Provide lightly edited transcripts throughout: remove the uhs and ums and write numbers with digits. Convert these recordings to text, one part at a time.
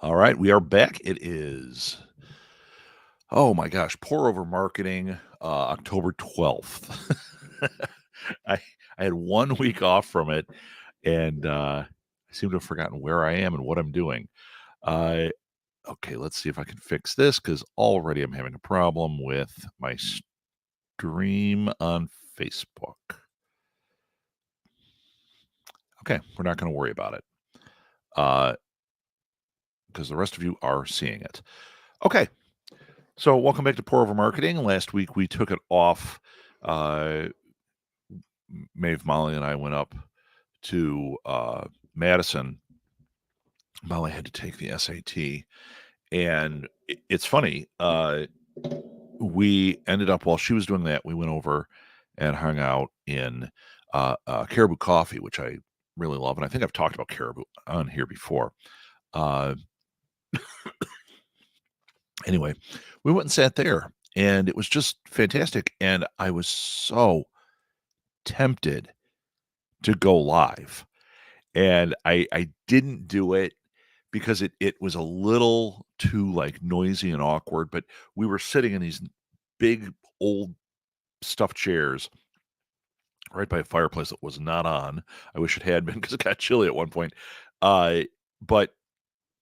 All right, we are back. It is, oh my gosh, pour over marketing, October 12th. I I had 1 week off from it, and I seem to have forgotten where I am and what I'm doing. Uh, okay, let's see if I can fix this because already I'm having a problem with my stream on Facebook. Okay, we're not going to worry about it because the rest of you are seeing it. Okay, so welcome back to Pour Over Marketing. Last week we took it off. Uh, Maeve, Molly, and I went up to Madison. Molly had to take the SAT, and it's funny. We ended up while she was doing that, we went over and hung out in Caribou Coffee, which I really love, and I think I've talked about Caribou on here before. Uh, anyway, we went and sat there, and it was just fantastic. And I was so tempted to go live, and I didn't do it because it was a little too, like, noisy and awkward, but we were sitting in these big, old stuffed chairs right by a fireplace that was not on. I wish it had been because it got chilly at one point. Uh, but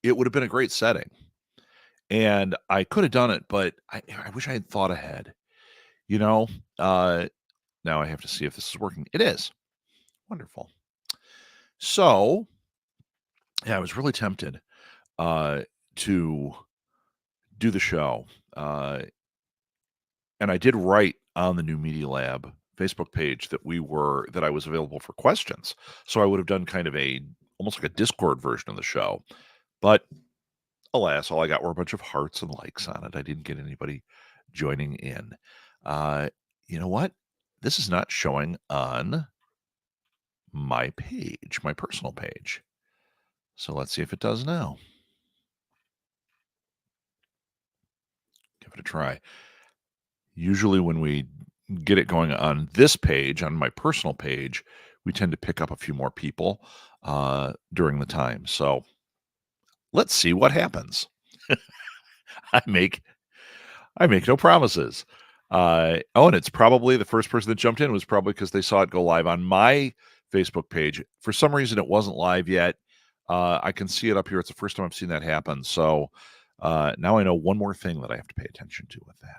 it would have been a great setting, and I could have done it, but I wish I had thought ahead, you know? Uh, now I have to see if this is working. It is. Wonderful. So, yeah, I was really tempted, uh, to do the show, uh and I did write on the New Media Lab Facebook page that I was available for questions. So I would have done kind of a almost like a Discord version of the show. But alas, all I got were a bunch of hearts and likes on it. I didn't get anybody joining in. Uh, you know what? This is not showing on my page, my personal page. So let's see if it does now. Give it a try. Usually when we get it going on this page, on my personal page, we tend to pick up a few more people during the time. So let's see what happens. I make I make no promises. And it's probably the first person that jumped in was probably because they saw it go live on my Facebook page. For some reason, it wasn't live yet. I can see it up here. It's the first time I've seen that happen. So now I know one more thing that I have to pay attention to with that.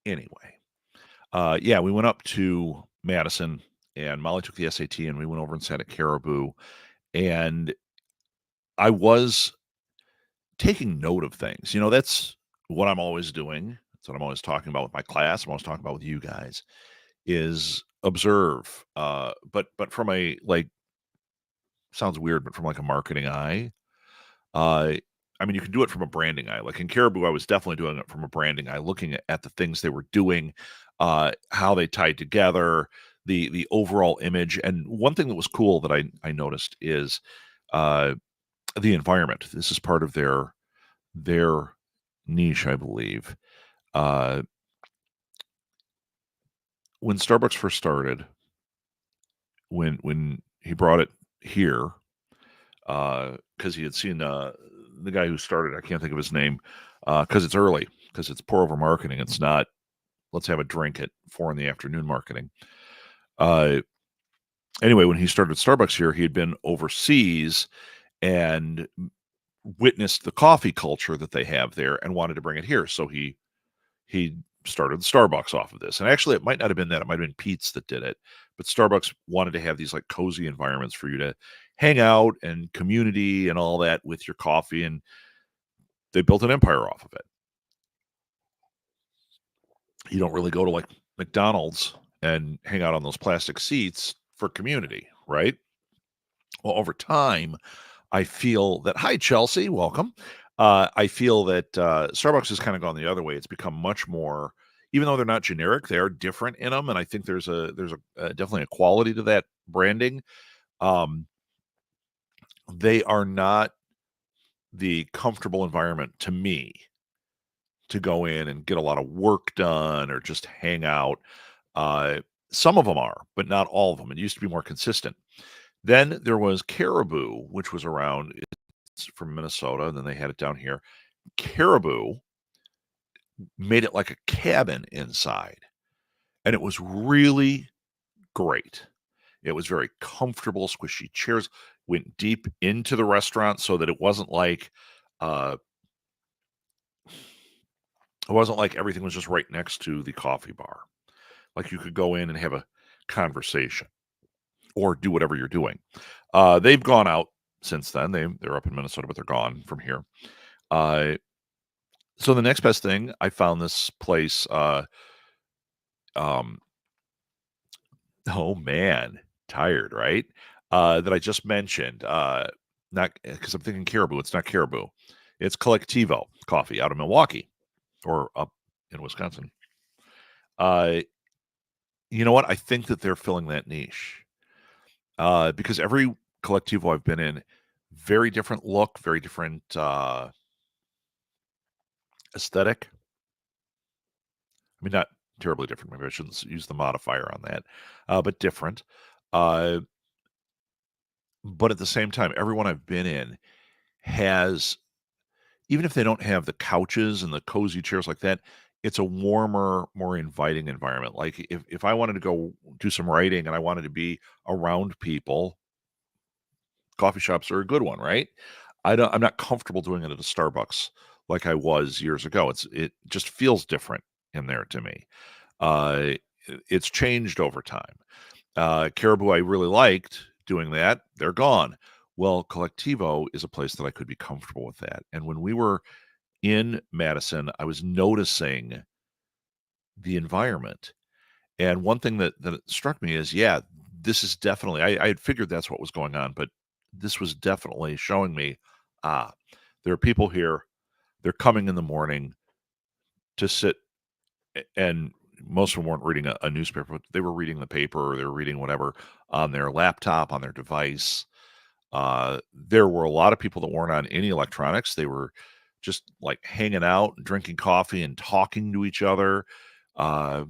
Anyway, yeah, we went up to Madison, and Molly took the SAT, and we went over and sat at Caribou. And I was taking note of things. That's what I'm always doing. That's what I'm always talking about with my class. I'm always talking about with you guys is observe. But from a like sounds weird, but from like a marketing eye. Uh, I mean, you can do it from a branding eye. Like in Caribou, I was definitely doing it from a branding eye, looking at the things they were doing, how they tied together, the overall image. And one thing that was cool that I noticed is uh, the environment. This is part of their niche, I believe. Uh, when Starbucks first started, when he brought it here, because he had seen the guy who started. I can't think of his name because it's early, because it's pour over marketing. It's not let's have a drink at 4 in the afternoon marketing. Uh, anyway, when he started Starbucks here, he had been overseas and witnessed the coffee culture that they have there and wanted to bring it here. So he started Starbucks off of this. And actually, it might not have been that. It might have been Pete's that did it. But Starbucks wanted to have these like cozy environments for you to hang out and community and all that with your coffee. And they built an empire off of it. You don't really go to like McDonald's and hang out on those plastic seats for community, right? Well, over time, I feel that, hi, Chelsea, welcome. I feel that Starbucks has kind of gone the other way. It's become much more, even though they're not generic, they are different in them, and I think there's a definitely a quality to that branding. Um, they are not the comfortable environment to me to go in and get a lot of work done or just hang out. Uh, some of them are, but not all of them. It used to be more consistent. Then there was Caribou, which was around. It's from Minnesota, and then they had it down here. Caribou made it like a cabin inside, and it was really great. It was very comfortable, squishy chairs, went deep into the restaurant so that uh it wasn't like everything was just right next to the coffee bar. Like you could go in and have a conversation or do whatever you're doing. They've gone out since then. They're up in Minnesota, but they're gone from here. Uh, so the next best thing, I found this place. Um, oh man, tired, right? That I just mentioned. Not because I'm thinking Caribou. It's not Caribou. It's Collectivo Coffee out of Milwaukee or up in Wisconsin. Uh, you know what? I think that they're filling that niche because every Collectivo I've been in, very different look, very different aesthetic. I mean, not terribly different. Maybe I shouldn't use the modifier on that, but different. Uh, but at the same time, everyone I've been in has, even if they don't have the couches and the cozy chairs like that, it's a warmer, more inviting environment. Like if I wanted to go do some writing and I wanted to be around people, coffee shops are a good one, right? I'm not comfortable doing it at a Starbucks like I was years ago. It just feels different in there to me. Uh, it's changed over time. Caribou, I really liked doing that. They're gone. Well, Collectivo is a place that I could be comfortable with that. And when we were in Madison, I was noticing the environment. And one thing that struck me is, yeah, this is definitely, I had figured that's what was going on, but this was definitely showing me, ah, there are people here. They're coming in the morning to sit, and most of them weren't reading a newspaper, but they were reading the paper or they were reading whatever on their laptop, on their device. There were a lot of people that weren't on any electronics. They were just like hanging out and drinking coffee and talking to each other. Uh,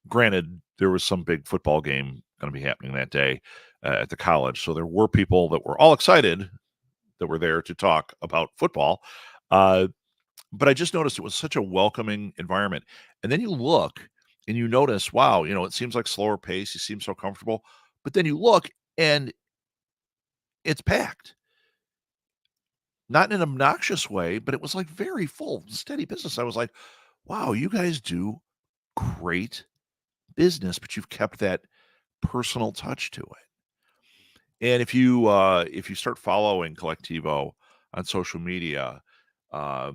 Granted, there was some big football game going to be happening that day at the college. So there were people that were all excited that were there to talk about football. Uh, but I just noticed it was such a welcoming environment. And then you look and you notice, wow, it seems like slower pace. You seem so comfortable. But then you look and it's packed. Not in an obnoxious way, but it was like very full, steady business. I was like, wow, you guys do great business, but you've kept that personal touch to it. And if you start following Collectivo on social media, uh,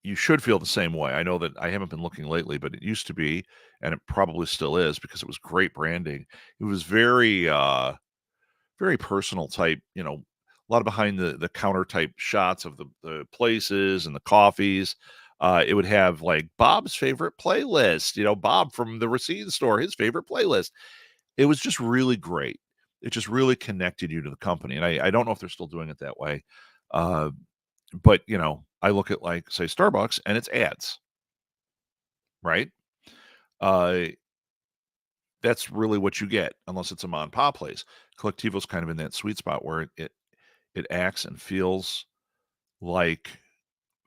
you should feel the same way. I know that I haven't been looking lately, but it used to be, and it probably still is because it was great branding. It was very personal type, a lot of behind the counter type shots of the places and the coffees. It would have like Bob's favorite playlist, Bob from the Racine store, his favorite playlist. It was just really great. It just really connected you to the company. And I don't know if they're still doing it that way. Uh, but I look at like say Starbucks and it's ads, right? Uh, that's really what you get unless it's a mom and pop place. Collectivo's kind of in that sweet spot where it acts and feels like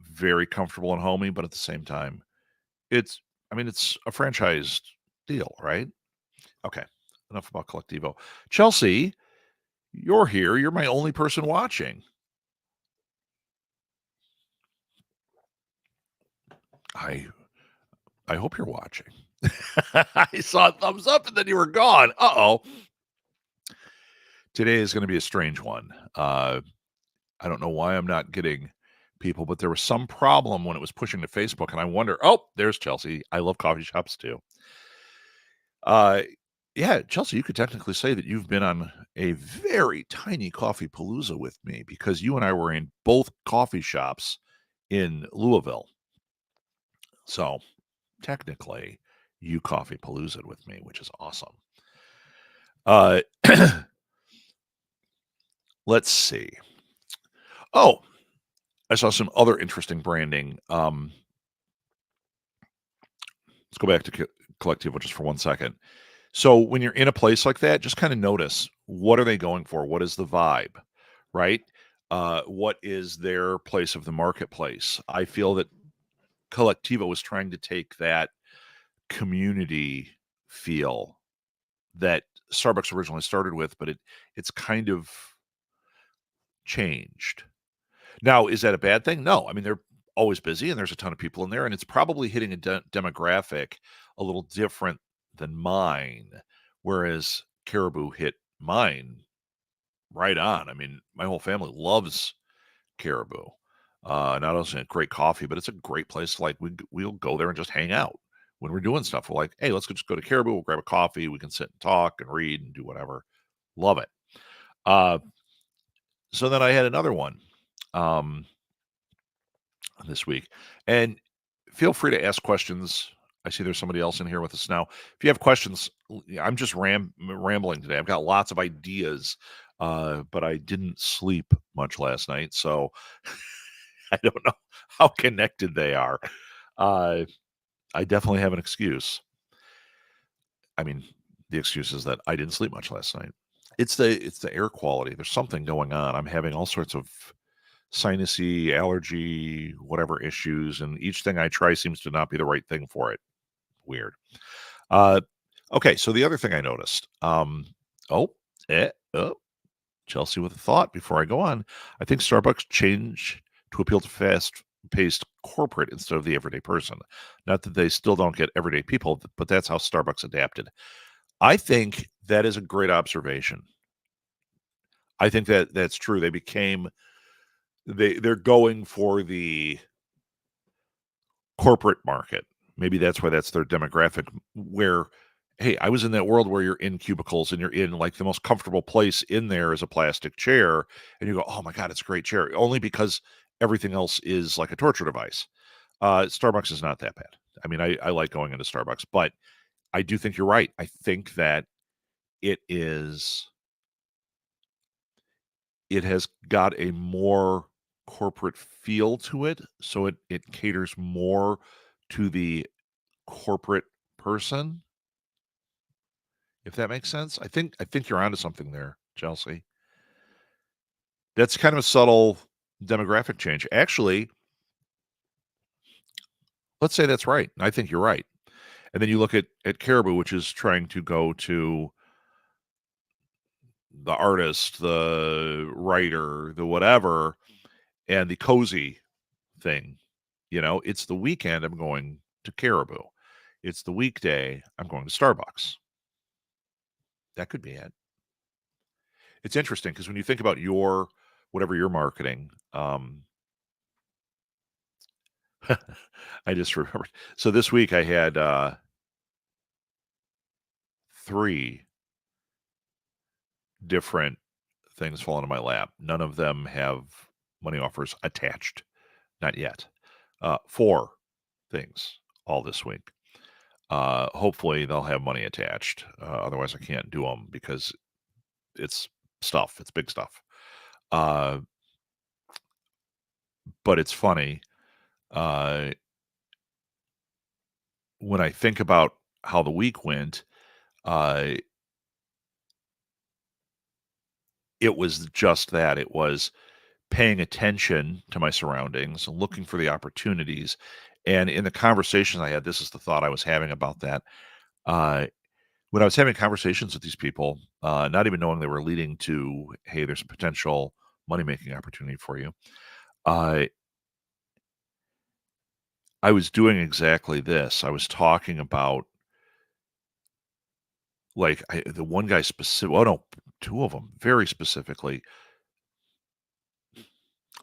very comfortable and homey, but at the same time, it's it's a franchised deal, right? Okay, enough about Collectivo. Chelsea, you're here. You're my only person watching. I I hope you're watching. I saw a thumbs up and then you were gone. Uh-oh. Today is going to be a strange one. I don't know why I'm not getting people, but there was some problem when it was pushing to Facebook, and I wonder. Oh, there's Chelsea. I love coffee shops too. Uh, yeah, Chelsea, you could technically say that you've been on a very tiny coffee palooza with me because you and I were in both coffee shops in Louisville. So technically, you coffee palooza'd with me, which is awesome. Uh, let's see. Oh, I saw some other interesting branding. Let's go back to Collectivo just for 1 second. So when you're in a place like that, just kind of notice What are they going for? What is the vibe, right? What is their place of the marketplace? I feel that Collectiva was trying to take that community feel that Starbucks originally started with, but it's kind of changed. Now, is that a bad thing? No. I mean, they're always busy and there's a ton of people in there, and it's probably hitting a demographic a little different than mine, whereas Caribou hit mine right on. I mean, my whole family loves Caribou. Not only a great coffee, but it's a great place. Like we'll go there and just hang out when we're doing stuff. We're like, hey, let's just go to Caribou. We'll grab a coffee. We can sit and talk and read and do whatever. Love it. Uh, so then I had another one um, this week, and feel free to ask questions. I see there's somebody else in here with us now. If you have questions, I'm just rambling today. I've got lots of ideas, but I didn't sleep much last night, so I don't know how connected they are. Uh, I definitely have an excuse. I mean, the excuse is that I didn't sleep much last night. It's the air quality. There's something going on. I'm having all sorts of sinusy, allergy, whatever issues, and each thing I try seems to not be the right thing for it. Weird. Uh, okay, so the other thing I noticed. Oh, oh, Chelsea with a thought before I go on. I think Starbucks changed to appeal to fast-paced corporate instead of the everyday person. Not that they still don't get everyday people, but that's how Starbucks adapted. I think that is a great observation. I think that that's true. They're going for the corporate market. Maybe that's why that's their demographic where hey, I was in that world where you're in cubicles and you're in like the most comfortable place in there is a plastic chair and you go, "Oh my god, it's a great chair." Only because everything else is like a torture device. Starbucks is not that bad. I mean, I like going into Starbucks, but I do think you're right. I think that it is it has got a more corporate feel to it, so it caters more to the corporate person, if that makes sense. I think you're onto something there, Chelsea. That's kind of a subtle demographic change. Actually, let's say that's right. I think you're right. And then you look at Caribou, which is trying to go to the artist, the writer, the whatever, and the cozy thing. It's the weekend, I'm going to Caribou. It's the weekday, I'm going to Starbucks. That could be it. It's interesting because when you think about your whatever you're marketing, I just remembered. So this week I had 3 different things fall into my lap. None of them have money offers attached, not yet. 4 things all this week. Hopefully they'll have money attached. Otherwise I can't do them because it's stuff. It's big stuff. Uh, but it's funny. Uh, when I think about how the week went, uh, it was just that. It was paying attention to my surroundings, looking for the opportunities. And in the conversations I had, this is the thought I was having about that. Uh, when I was having conversations with these people, not even knowing they were leading to, hey, there's a potential money making opportunity for you. Uh, I was doing exactly this. I was talking about like the one guy specific. Oh no, 2 of them very specifically,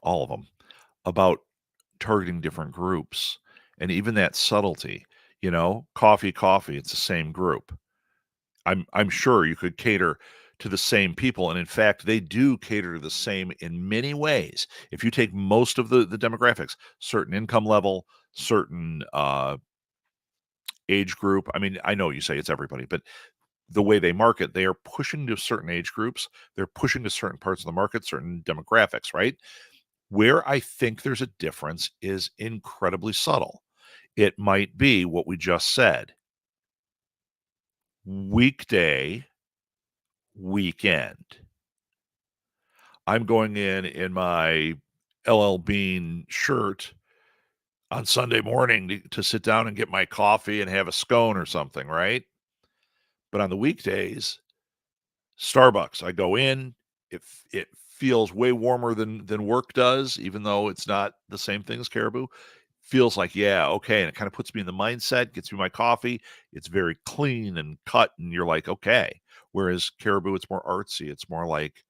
all of them about targeting different groups and even that subtlety. Coffee. It's the same group. I'm sure you could cater to the same people, and in fact, they do cater to the same in many ways. If you take most of the demographics, certain income level, certain age group. I mean, I know you say it's everybody, but the way they market, they are pushing to certain age groups. They're pushing to certain parts of the market, certain demographics, right? Where I think there's a difference is incredibly subtle. It might be what we just said. Weekday weekend. I'm going in my LL Bean shirt on Sunday morning to sit down and get my coffee and have a scone or something, right? But on the weekdays, Starbucks, I go in, it feels way warmer than work does, even though it's not the same thing as Caribou. Feels like, yeah, okay, and it kind of puts me in the mindset, gets me my coffee. It's very clean and cut, and you're like, okay. Whereas Caribou, it's more artsy. It's more like,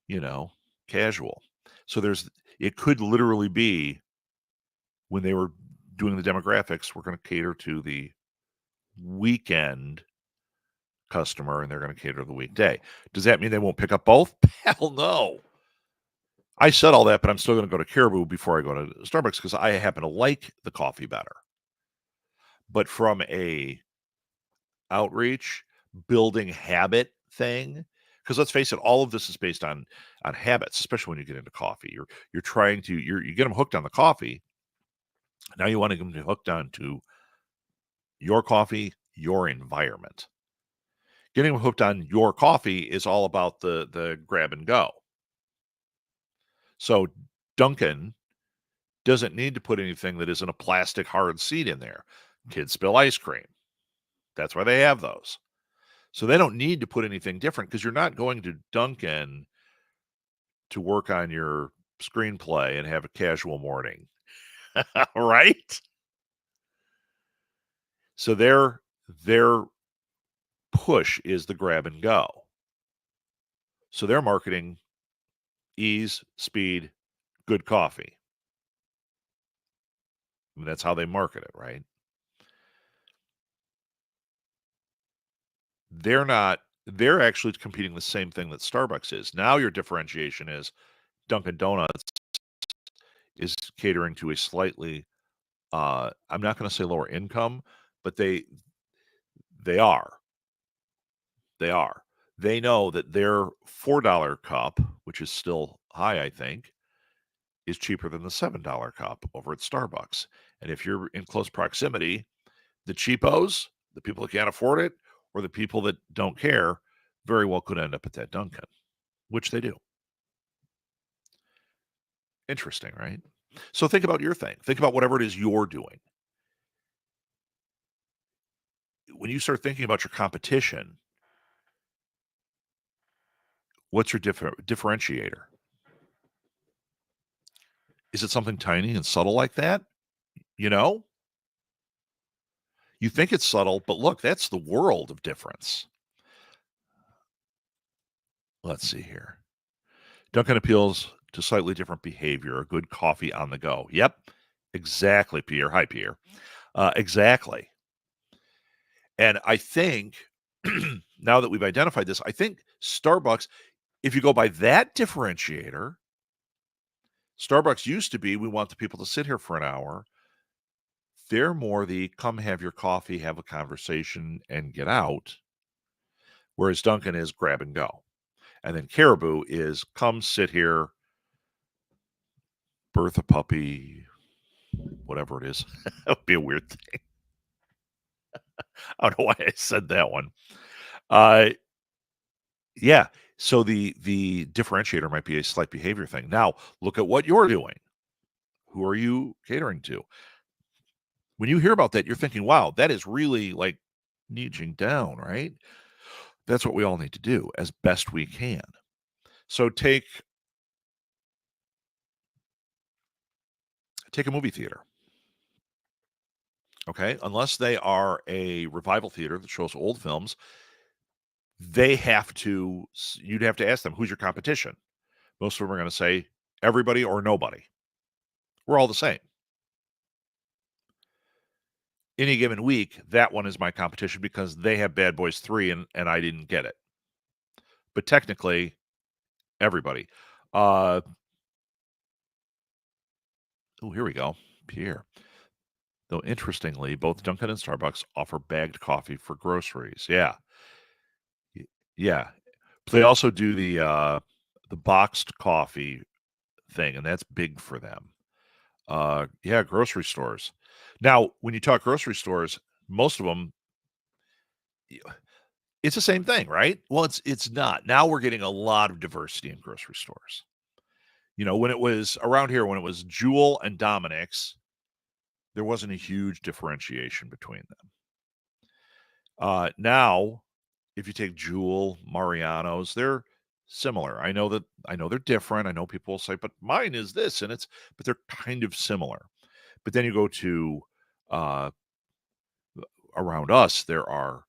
you know, casual. So it could literally be when they were doing the demographics, we're going to cater to the weekend customer and they're going to cater to the weekday. Does that mean they won't pick up both? Hell no. I said all that, but I'm still going to go to Caribou before I go to Starbucks because I happen to like the coffee better. But from a outreach, building habit thing, because let's face it, all of this is based on habits, especially when you get into coffee. You're trying to you get them hooked on the coffee. Now you want to get them hooked on to your coffee, your environment. Getting them hooked on your coffee is all about the grab and go. So Dunkin' doesn't need to put anything that isn't a plastic hard seat in there. Kids spill ice cream. That's why they have those. So they don't need to put anything different because you're not going to Dunkin' to work on your screenplay and have a casual morning. Right? So their push is the grab and go. So they're marketing ease, speed, good coffee. I mean, that's how they market it, right? They're actually competing the same thing that Starbucks is. Now your differentiation is Dunkin' Donuts is catering to a slightly I'm not going to say lower income, but they are. They are. They know that their $4 cup, which is still high, I think, is cheaper than the $7 cup over at Starbucks. And if you're in close proximity, the cheapos, the people that can't afford it, or the people that don't care, very well could end up at that Dunkin', which they do. Interesting, right? So think about your thing. Think about whatever it is you're doing. When you start thinking about your competition, what's your differentiator? Is it something tiny and subtle like that? You know, you think it's subtle, but look, that's the world of difference. Let's see here. Dunkin' appeals to slightly different behavior, a good coffee on the go. Yep, exactly, Pierre. Hi, Pierre. Exactly. And I think now that we've identified this, I think Starbucks, if you go by that differentiator, Starbucks used to be, we want the people to sit here for an hour. They're more the come have your coffee, have a conversation, and get out. Whereas Dunkin' is grab and go. And then Caribou is come sit here, birth a puppy, whatever it is. That would be a weird thing. I don't know why I said that one. Uh, yeah. So the differentiator might be a slight behavior thing. Now, look at what you're doing. Who are you catering to? When you hear about that, you're thinking, wow, that is really like niching down, right? That's what we all need to do as best we can. So take a movie theater. Okay, unless they are a revival theater that shows old films, they have to you'd have to ask them, who's your competition? Most of them are going to say everybody or nobody. We're all the same. Any given week, that one is my competition because they have Bad Boys 3 and I didn't get it. But technically, everybody. Oh, here we go. Pierre. Though interestingly, both Dunkin' and Starbucks offer bagged coffee for groceries. Yeah. Yeah. They also do the boxed coffee thing, and that's big for them. Yeah, grocery stores. Now, when you talk grocery stores, most of them It's the same thing, right? Well, it's not. Now we're getting a lot of diversity in grocery stores. When it was around here, when it was Jewel and Dominic's, there wasn't a huge differentiation between them. Now, if you take Jewel, Mariano's, they're similar. I know they're different. I know people will say, but mine is this, but they're kind of similar. But then you go to uh, around us, there are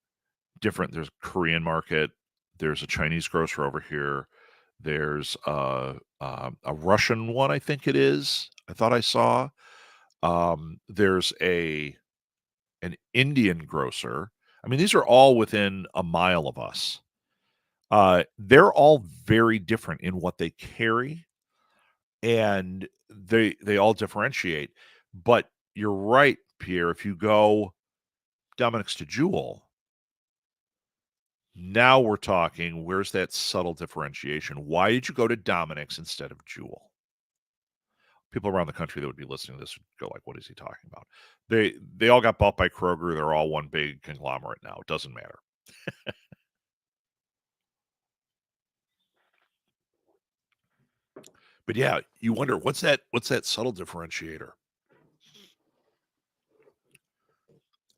there's a Korean market, there's a Chinese grocer over here, there's a Russian one, I think it is. I thought I saw. There's an Indian grocer. I mean, these are all within a mile of us. They're all very different in what they carry, and they all differentiate. But you're right, Pierre. If you go Dominic's to Jewel, now we're talking, where's that subtle differentiation? Why did you go to Dominic's instead of Jewel? People around the country that would be listening to this would go like, what is he talking about? They all got bought by Kroger. They're all one big conglomerate now. It doesn't matter. But yeah, you wonder what's that subtle differentiator?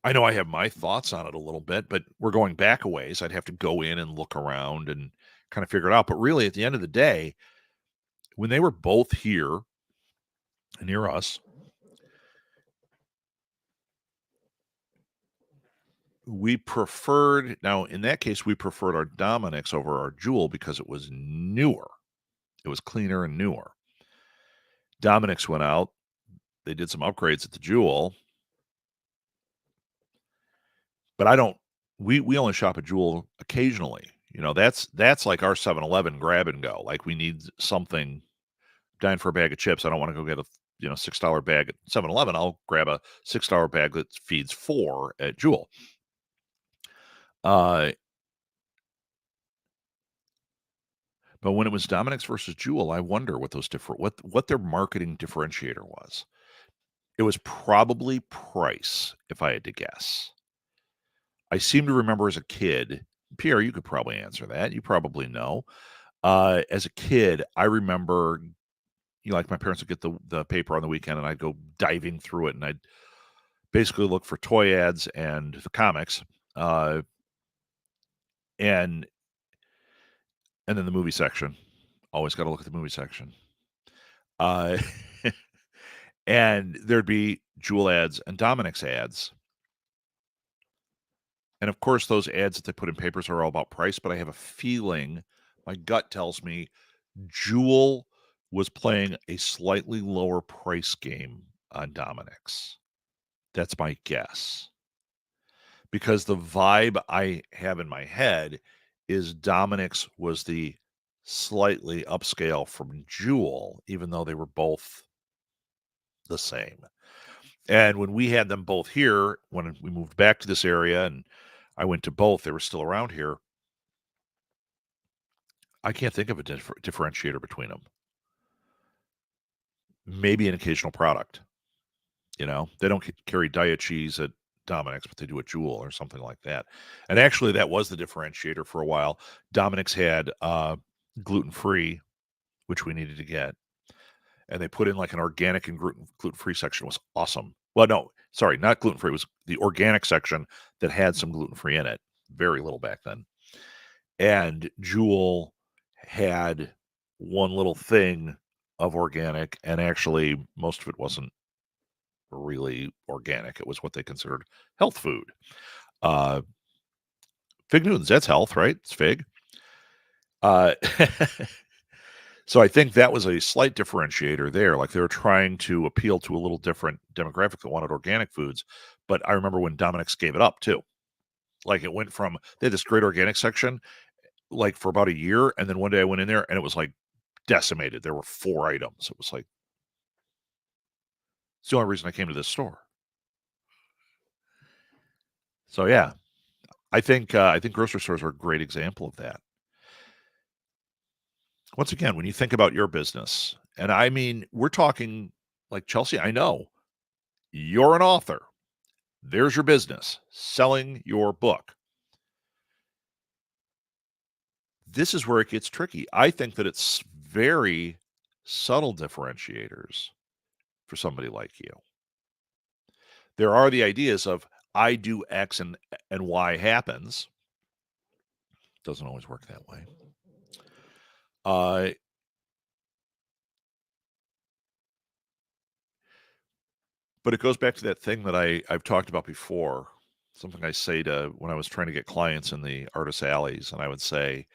I know I have my thoughts on it a little bit, but we're going back a ways. I'd have to go in and look around and kind of figure it out. But really, at the end of the day, when they were both here near us, we preferred, now in that case, we preferred our Dominic's over our Jewel because it was newer. It was cleaner and newer. Dominic's went out. They did some upgrades at the Jewel, but I don't. We only shop at Jewel occasionally. That's like our 7-Eleven grab and go. Like we need something, dying for a bag of chips. I don't want to go get a $6 bag at 7-Eleven. I'll grab a $6 bag that feeds 4 at Jewel. But when it was Dominic's versus Jewel, I wonder what those what their marketing differentiator was. It was probably price, if I had to guess. I seem to remember as a kid, Pierre, you could probably answer that. You probably know. As a kid, I remember, like my parents would get the paper on the weekend, and I'd go diving through it, and I'd basically look for toy ads and the comics, uh, and then the movie section. Always got to look at the movie section. Uh, and there'd be Jewel ads and Dominic's ads. And of course, those ads that they put in papers are all about price, but I have a feeling, my gut tells me, Jewel was playing a slightly lower price game on Dominic's. That's my guess. Because the vibe I have in my head is Dominic's was the slightly upscale from Jewel, even though they were both the same. And when we had them both here, when we moved back to this area and I went to both, they were still around here. I can't think of a differentiator between them. Maybe an occasional product. They don't carry diet cheese at Dominic's, but they do at Jewel or something like that. And actually, that was the differentiator for a while. Dominic's had gluten-free, which we needed to get. And they put in like an organic and gluten-free section. It was awesome. Well, no, sorry, not gluten-free. It was the organic section that had some gluten-free in it. Very little back then. And Jewel had one little thing of organic, and actually most of it wasn't really organic. It was what they considered health food. Fig Newtons, that's health, right? It's fig. Uh, so I think that was a slight differentiator there. Like they were trying to appeal to a little different demographic that wanted organic foods. But I remember when Dominic's gave it up too. Like it went from, they had this great organic section like for about a year. And then one day I went in there and it was like decimated. There were 4 items. It was like, it's the only reason I came to this store. So yeah, I think grocery stores are a great example of that. Once again, when you think about your business, and I mean, we're talking like Chelsea, I know you're an author. There's your business, selling your book. this is where it gets tricky. I think that it's very subtle differentiators for somebody like you. There are the ideas of I do X and Y happens. Doesn't always work that way. But it goes back to that thing that I've talked about before. Something I say to when I was trying to get clients in the artist alleys, and I would say,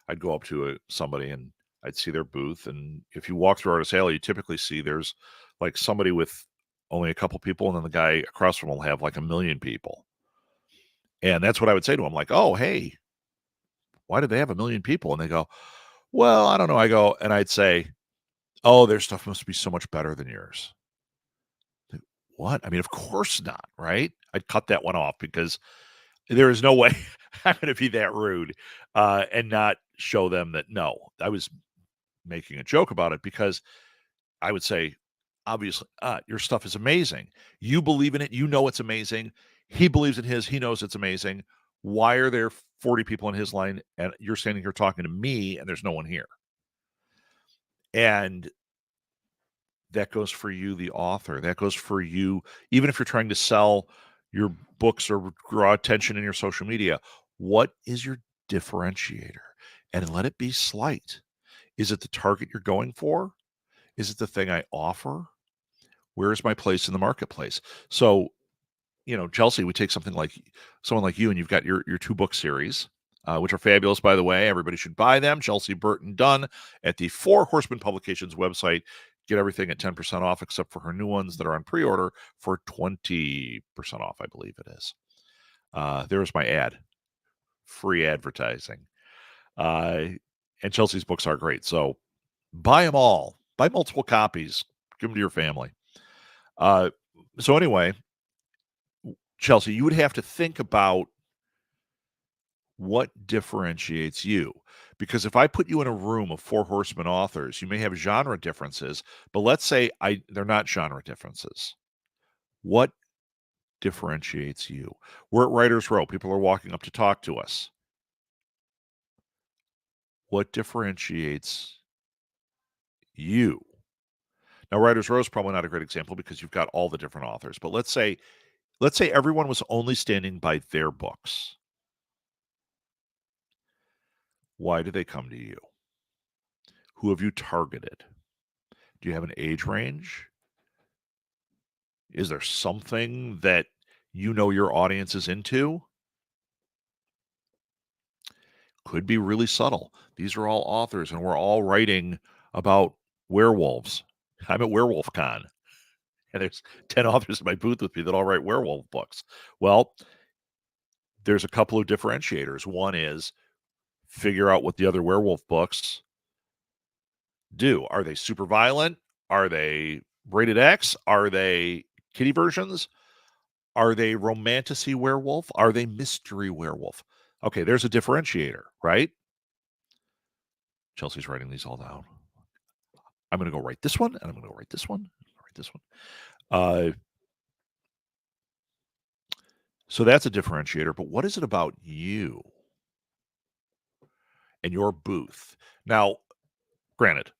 I'd go up to somebody and I'd see their booth, and if you walk through artist alley, you typically see there's like somebody with only a couple people, and then the guy across from them will have like 1,000,000 people. And that's what I would say to them, like, "Oh, hey, why do they have 1,000,000 people?" And they go, "Well, I don't know." I go, and I'd say, "Oh, their stuff must be so much better than yours." Like, what? I mean, of course not, right? I'd cut that one off because there is no way I'm going to be that rude and not show them that no, I was making a joke about it because I would say, obviously, your stuff is amazing. You believe in it. You know it's amazing. He believes in his. He knows it's amazing. Why are there 40 people in his line and you're standing here talking to me and there's no one here? And that goes for you, the author. That goes for you, even if you're trying to sell your books or draw attention in your social media. What is your differentiator? And let it be slight. Is it the target you're going for? Is it the thing I offer? Where is my place in the marketplace? So, Chelsea, we take something like someone like you, and you've got your 2-book series, which are fabulous, by the way. Everybody should buy them. Chelsea Burton Dunn at the Four Horsemen Publications website. Get everything at 10% off, except for her new ones that are on pre-order for 20% off, I believe it is. There's my ad. Free advertising. And Chelsea's books are great. So buy them all. Buy multiple copies. Give them to your family. So anyway, Chelsea, you would have to think about what differentiates you. Because if I put you in a room of 4 horsemen authors, you may have genre differences, but let's say they're not genre differences. What differentiates you? We're at Writers Row. People are walking up to talk to us. What differentiates you? Now, Writers Row is probably not a great example because you've got all the different authors. But let's say everyone was only standing by their books. Why do they come to you? Who have you targeted? Do you have an age range? Is there something that your audience is into? Could be really subtle. These are all authors, and we're all writing about werewolves. I'm at Werewolf Con, and there's 10 authors in my booth with me that all write werewolf books. Well, there's a couple of differentiators. One is figure out what the other werewolf books do. Are they super violent? Are they rated X? Are they kiddie versions? Are they romantasy werewolf? Are they mystery werewolf? Okay, there's a differentiator, right? Chelsea's writing these all down. I'm going to go write this one, and I'm going to go write this one, write this one. So that's a differentiator. But what is it about you and your booth? Now, granted,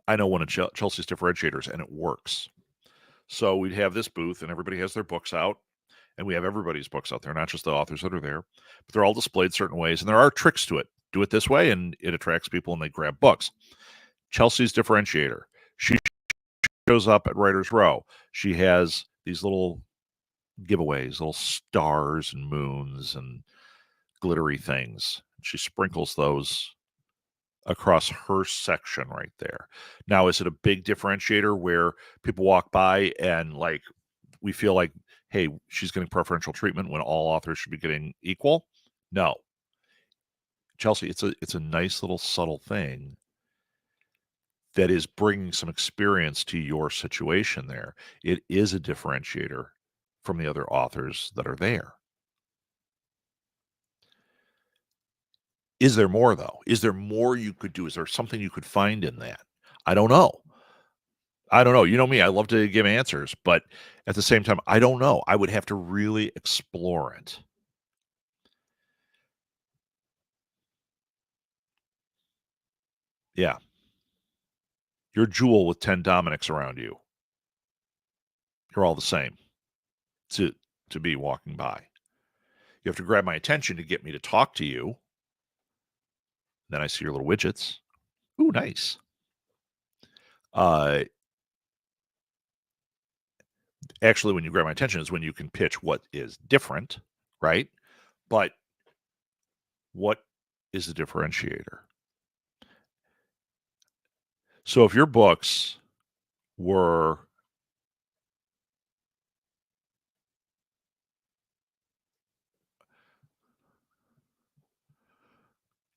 I know one of Chelsea's differentiators, and it works. So we'd have this booth, and everybody has their books out, and we have everybody's books out there, not just the authors that are there. But they're all displayed certain ways, and there are tricks to it. Do it this way, and it attracts people, and they grab books. Chelsea's differentiator. She shows up at Writers Row. She has these little giveaways, little stars and moons and glittery things. She sprinkles those across her section right there. Now, is it a big differentiator where people walk by and like we feel like, hey, she's getting preferential treatment when all authors should be getting equal? No. Chelsea, it's a nice little subtle thing that is bringing some experience to your situation there. It is a differentiator from the other authors that are there. Is there more, though? Is there more you could do? Is there something you could find in that? I don't know. I don't know. You know me, I love to give answers, but at the same time, I don't know. I would have to really explore it. Yeah. You're Jewel with 10 Dominics around you. You're all the same to to be walking by. You have to grab my attention to get me to talk to you. Then I see your little widgets. Ooh, nice. Uh, Actually, when you grab my attention is when you can pitch what is different, right? But what is the differentiator? So if your books were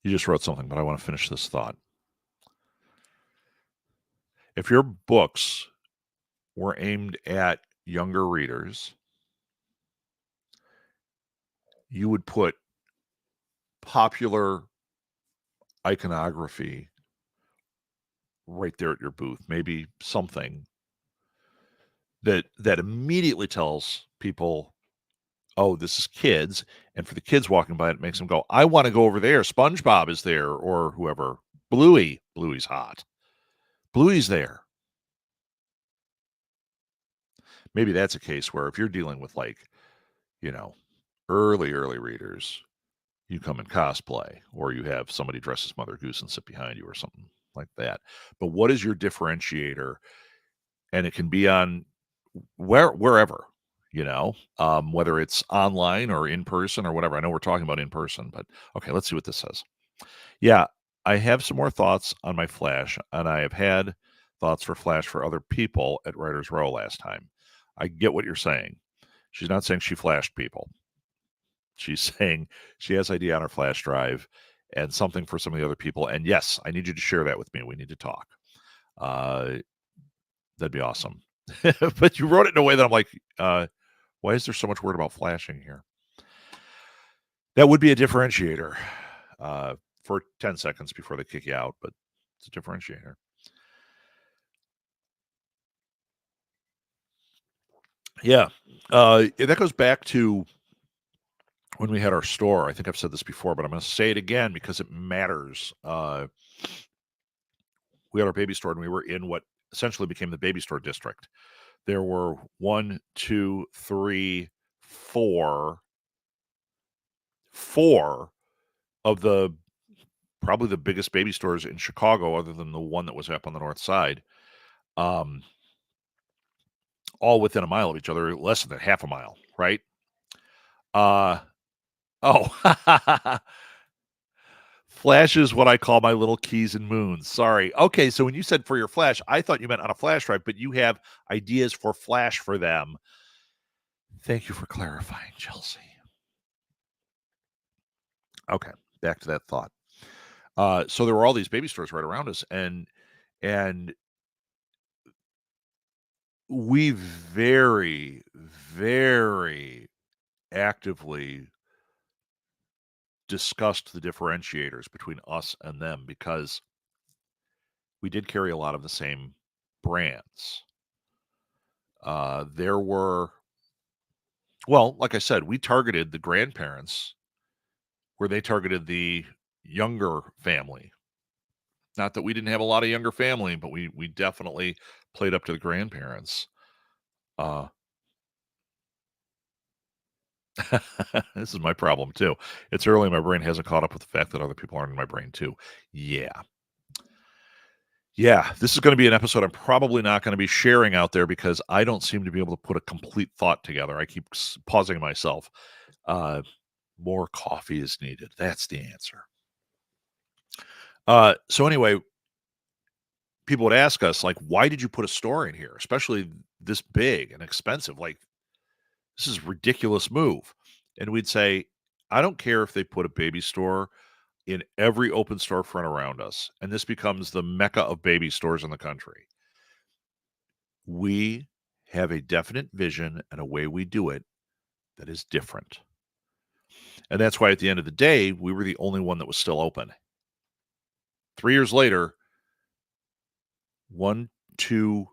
you just wrote something, but I want to finish this thought. If your books were aimed at younger readers, you would put popular iconography right there at your booth, maybe something that immediately tells people, "Oh, this is kids," and for the kids walking by, it makes them go, "I wanna go over there, SpongeBob is there," or whoever. Bluey's hot. Bluey's there. Maybe that's a case where if you're dealing with, like, you know, early readers, you come in cosplay, or you have somebody dress as Mother Goose and sit behind you or something like that. But what is your differentiator? And it can be on wherever, whether it's online or in person or whatever. I know we're talking about in person, but okay, let's see what this says. Yeah, I have some more thoughts on my Flash, and I have had thoughts for Flash for other people at Writers Row last time. I get what you're saying. She's not saying she flashed people. She's saying she has idea on her flash drive and something for some of the other people. And yes, I need you to share that with me. We need to talk. Uh, that'd be awesome. But you wrote it in a way that I'm like, why is there so much word about flashing here? That would be a differentiator for 10 seconds before they kick you out, but it's a differentiator. Yeah. That goes back to when we had our store. I think I've said this before, but I'm going to say it again because it matters. We had our baby store and we were in what essentially became the baby store district. There were one, two, three, four of the probably the biggest baby stores in Chicago, other than the one that was up on the north side, um, all within a mile of each other, less than half a mile, right? Uh, oh, Flash is what I call my little keys and moons. Sorry. Okay, so when you said for your Flash, I thought you meant on a flash drive, but you have ideas for Flash for them. Thank you for clarifying, Chelsea. Okay, back to that thought. So there were all these baby stores right around us, and we very actively discussed the differentiators between us and them because we did carry a lot of the same brands. There were, well, like I said, we targeted the grandparents where they targeted the younger family. Not that we didn't have a lot of younger family, but we definitely played up to the grandparents. Uh, this is my problem too. It's early. My brain hasn't caught up with the fact that other people aren't in my brain too. Yeah. Yeah. This is going to be an episode I'm probably not going to be sharing out there because I don't seem to be able to put a complete thought together. I keep pausing myself. Uh, more coffee is needed. That's the answer. So anyway, people would ask us, like, why did you put a store in here, especially this big and expensive? Like, this is a ridiculous move. And we'd say, I don't care if they put a baby store in every open storefront around us, and this becomes the mecca of baby stores in the country. We have a definite vision and a way we do it that is different. And that's why at the end of the day, we were the only one that was still open. 3 years later, one, two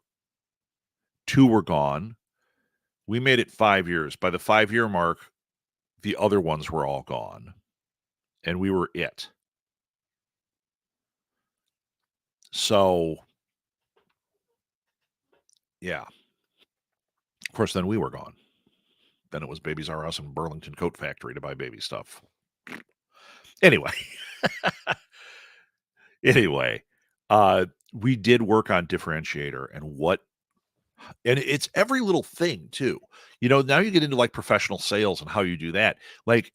were gone. We made it 5 years. By the 5 year mark, the other ones were all gone, and we were it. So, yeah. Of course, then we were gone. Then it was Babies R Us and Burlington Coat Factory to buy baby stuff. Anyway, anyway, we did work on differentiator and it's every little thing too. Now you get into like professional sales and how you do that. Like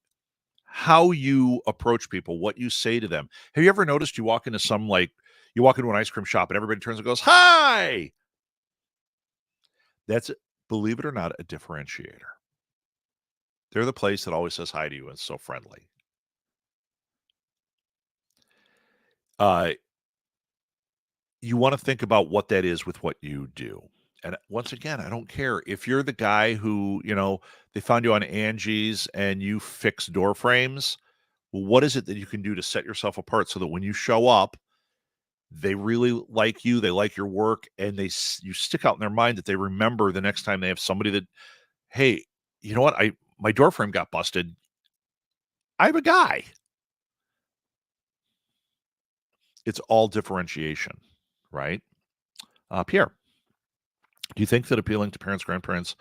how you approach people, what you say to them. Have you ever noticed you walk into an ice cream shop and everybody turns and goes, "Hi." That's, believe it or not, a differentiator. They're the place that always says hi to you and is so friendly. Uh, you want to think about what that is with what you do. And once again, I don't care if you're the guy who, they found you on Angie's and you fix door frames. Well, what is it that you can do to set yourself apart so that when you show up, they really like you, they like your work, and you stick out in their mind that they remember the next time they have somebody that, hey, you know what? My door frame got busted. I'm a guy. It's all differentiation, right? Pierre, do you think that appealing to parents, grandparents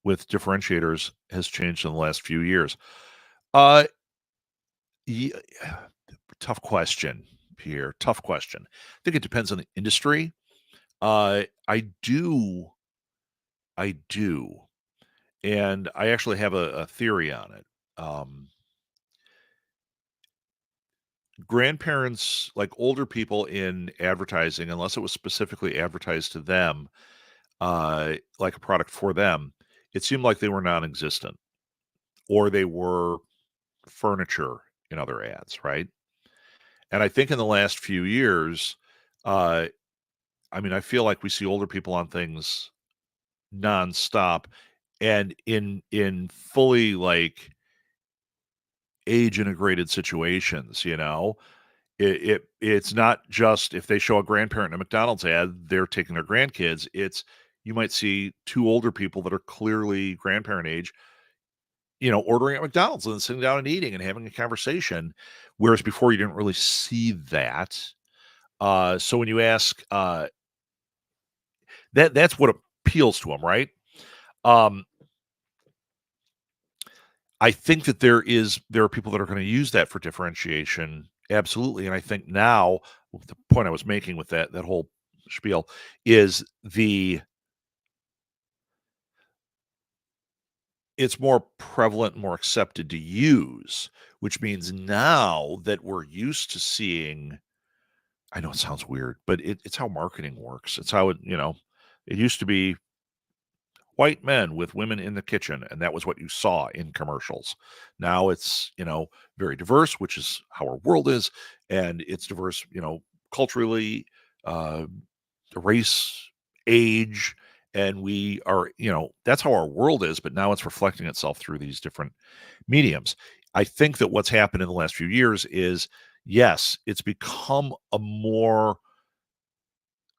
with differentiators has changed in the last few years? Uh, ye- Tough question, Pierre. Tough question. I think it depends on the industry. I do, and I actually have a theory on it. Um, Grandparents, like older people in advertising, unless it was specifically advertised to them, like a product for them, it seemed like they were non-existent or they were furniture in other ads, right? And I think in the last few years, uh, I mean, I feel like we see older people on things nonstop and in fully like age integrated situations. It's not just if they show a grandparent in a McDonald's ad, they're taking their grandkids. It's you might see two older people that are clearly grandparent age, ordering at McDonald's and then sitting down and eating and having a conversation. Whereas before you didn't really see that. So when you ask, that's what appeals to them, right? Um, I think that there are people that are going to use that for differentiation, absolutely. And I think now the point I was making with that whole spiel is it's more prevalent, more accepted to use, which means now that we're used to seeing. I know it sounds weird, but it's how marketing works. It's how it used to be white men with women in the kitchen, and that was what you saw in commercials. Now it's, very diverse, which is how our world is, and it's diverse, culturally, uh, race, age, and we are, that's how our world is, but now it's reflecting itself through these different mediums. I think that what's happened in the last few years is, yes, it's become a more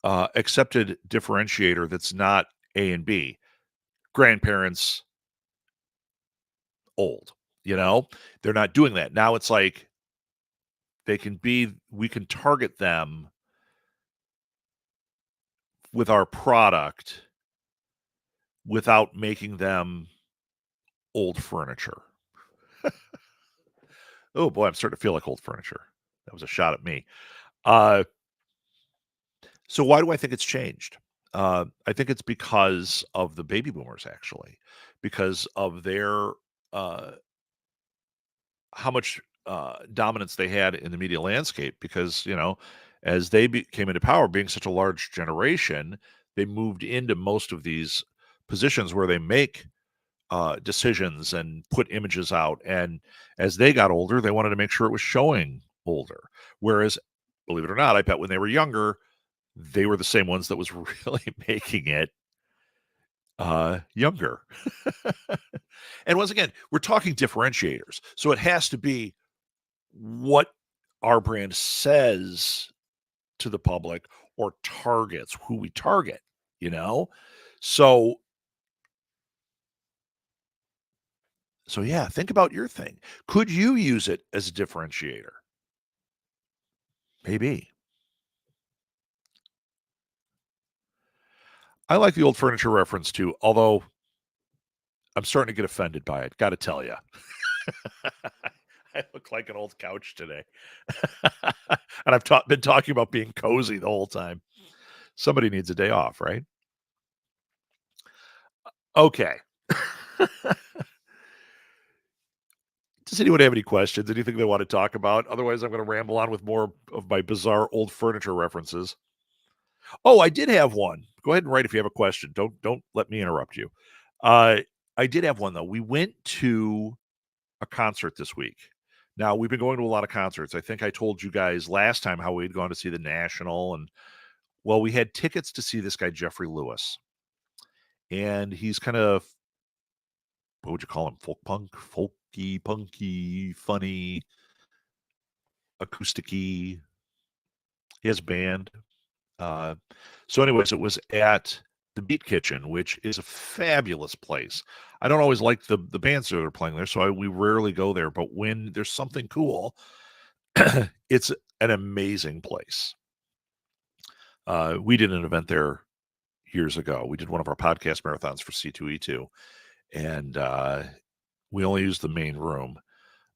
accepted differentiator that's not A and B. Grandparents, old, you know? They're not doing that. Now it's like we can target them with our product without making them old furniture. Oh boy, I'm starting to feel like old furniture. That was a shot at me. Uh, so why do I think it's changed? I think it's because of the baby boomers, actually, because of their uh, how much dominance they had in the media landscape. Because as they came into power, being such a large generation, they moved into most of these positions where they make decisions and put images out. And as they got older, they wanted to make sure it was showing older. Whereas, believe it or not, I bet when they were younger, they were the same ones that was really making it younger. And once again, we're talking differentiators. So it has to be what our brand says to the public or targets who we target, you know? So yeah, think about your thing. Could you use it as a differentiator? Maybe. I like the old furniture reference too, although I'm starting to get offended by it, gotta tell you. I look like an old couch today. And I've been talking about being cozy the whole time. Somebody needs a day off, right? Okay. Does anyone have any questions? Anything they want to talk about? Otherwise, I'm going to ramble on with more of my bizarre old furniture references. Oh, I did have one. Go ahead and write if you have a question. Don't let me interrupt you. Uh, I did have one though. We went to a concert this week. Now we've been going to a lot of concerts. I think I told you guys last time how we'd gone to see the National, and well, we had tickets to see this guy Jeffrey Lewis, and he's kind of, what would you call him? Folk punk, folky, punky, funny, acousticy. He has a band. Uh, so, anyways, it was at the Beat Kitchen, which is a fabulous place. I don't always like the bands that are playing there, so we rarely go there. But when there's something cool, it's an amazing place. We did an event there years ago. We did one of our podcast marathons for C2E2, and we only used the main room.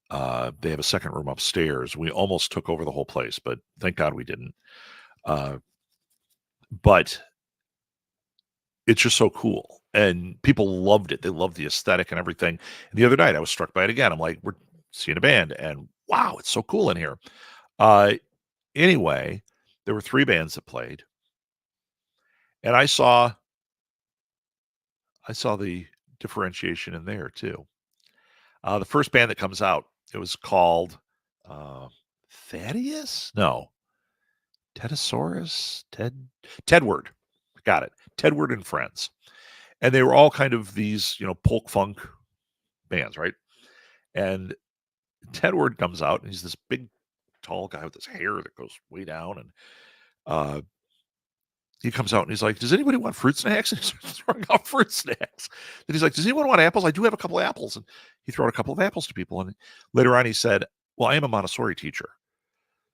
They have a second room upstairs. We almost took over the whole place, but thank God we didn't. But it's just so cool, and people loved it. They loved the aesthetic and everything. And the other night, I was struck by it again. I'm like, we're seeing a band, and wow, it's so cool in here. Uh, anyway, there were 3 bands that played, and I saw the differentiation in there too. The first band that comes out, it was called uh, Thaddeus? No, Tedosaurus? Tedward. Got it. Tedward and Friends. And they were all kind of these, folk funk bands, right? And Tedward comes out, and he's this big, tall guy with this hair that goes way down, and uh, he comes out and he's like, "Does anybody want fruit snacks?" And he starts throwing out fruit snacks. Then he's like, "Does anyone want apples? I do have a couple of apples." And he threw out a couple of apples to people. And later on, he said, "Well, I am a Montessori teacher,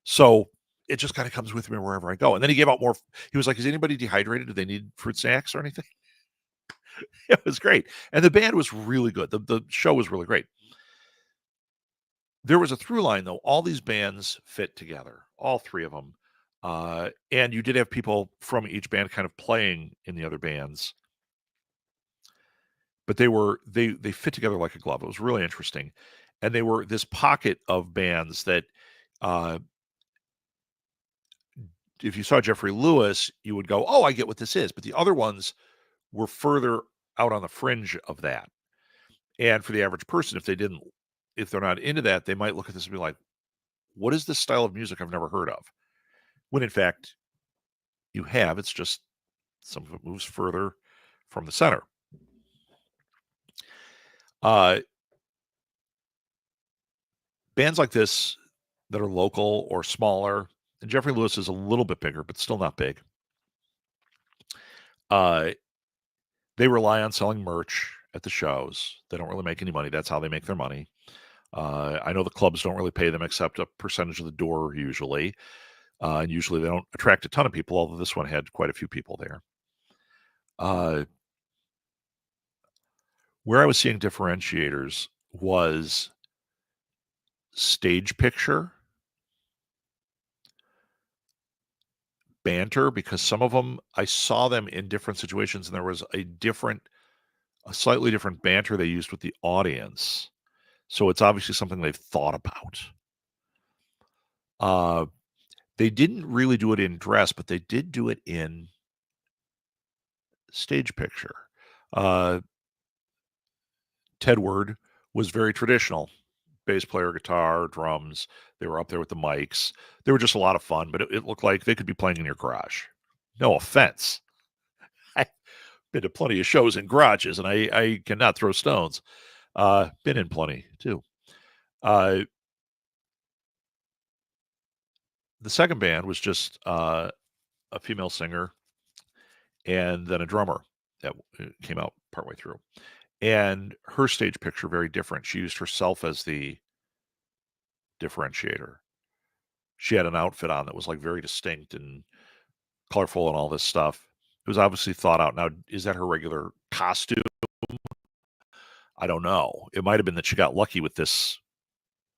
so it just kind of comes with me wherever I go." And then he gave out more. He was like, "Is anybody dehydrated? Do they need fruit snacks or anything?" It was great, and the band was really good. The show was really great. There was a through line though. All these bands fit together, all 3 of them. And you did have people from each band kind of playing in the other bands, but they fit together like a glove. It was really interesting. And they were this pocket of bands that uh if you saw Jeffrey Lewis, you would go, "Oh, I get what this is." But the other ones were further out on the fringe of that. And for the average person, if they're not into that, they might look at this and be like, "What is this style of music I've never heard of?" When in fact, you have. It's just some of it moves further from the center. Uh, Bands like this that are local or smaller, and Jeffrey Lewis is a little bit bigger, but still not big. Uh, they rely on selling merch at the shows. They don't really make any money. That's how they make their money. I know the clubs don't really pay them except a percentage of the door usually. And usually they don't attract a ton of people, although this one had quite a few people there. Uh, where I was seeing differentiators was stage picture, banter, because some of them I saw them in different situations, and there was a slightly different banter they used with the audience. So it's obviously something they've thought about. Uh, they didn't really do it in dress, but they did do it in stage picture. Tedward was very traditional. Bass player, guitar, drums. They were up there with the mics. They were just a lot of fun, but it looked like they could be playing in your garage. No offense. I've been to plenty of shows in garages, and I cannot throw stones. Been in plenty too. Uh, the second band was just a female singer and then a drummer that came out partway through. And her stage picture very different. She used herself as the differentiator. She had an outfit on that was like very distinct and colorful and all this stuff. It was obviously thought out. Now, is that her regular costume? I don't know. It might have been that she got lucky with this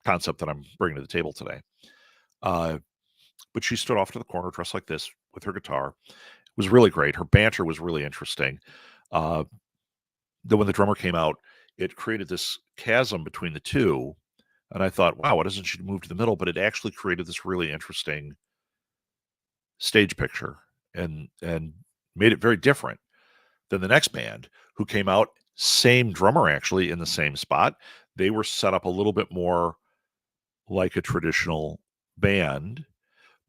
concept that I'm bringing to the table today. But she stood off to the corner dressed like this with her guitar. It was really great. Her banter was really interesting. Uh, then when the drummer came out, it created this chasm between the two. And I thought, wow, why doesn't she move to the middle? But it actually created this really interesting stage picture and made it very different than the next band who came out. Same drummer actually in the same spot. They were set up a little bit more like a traditional band,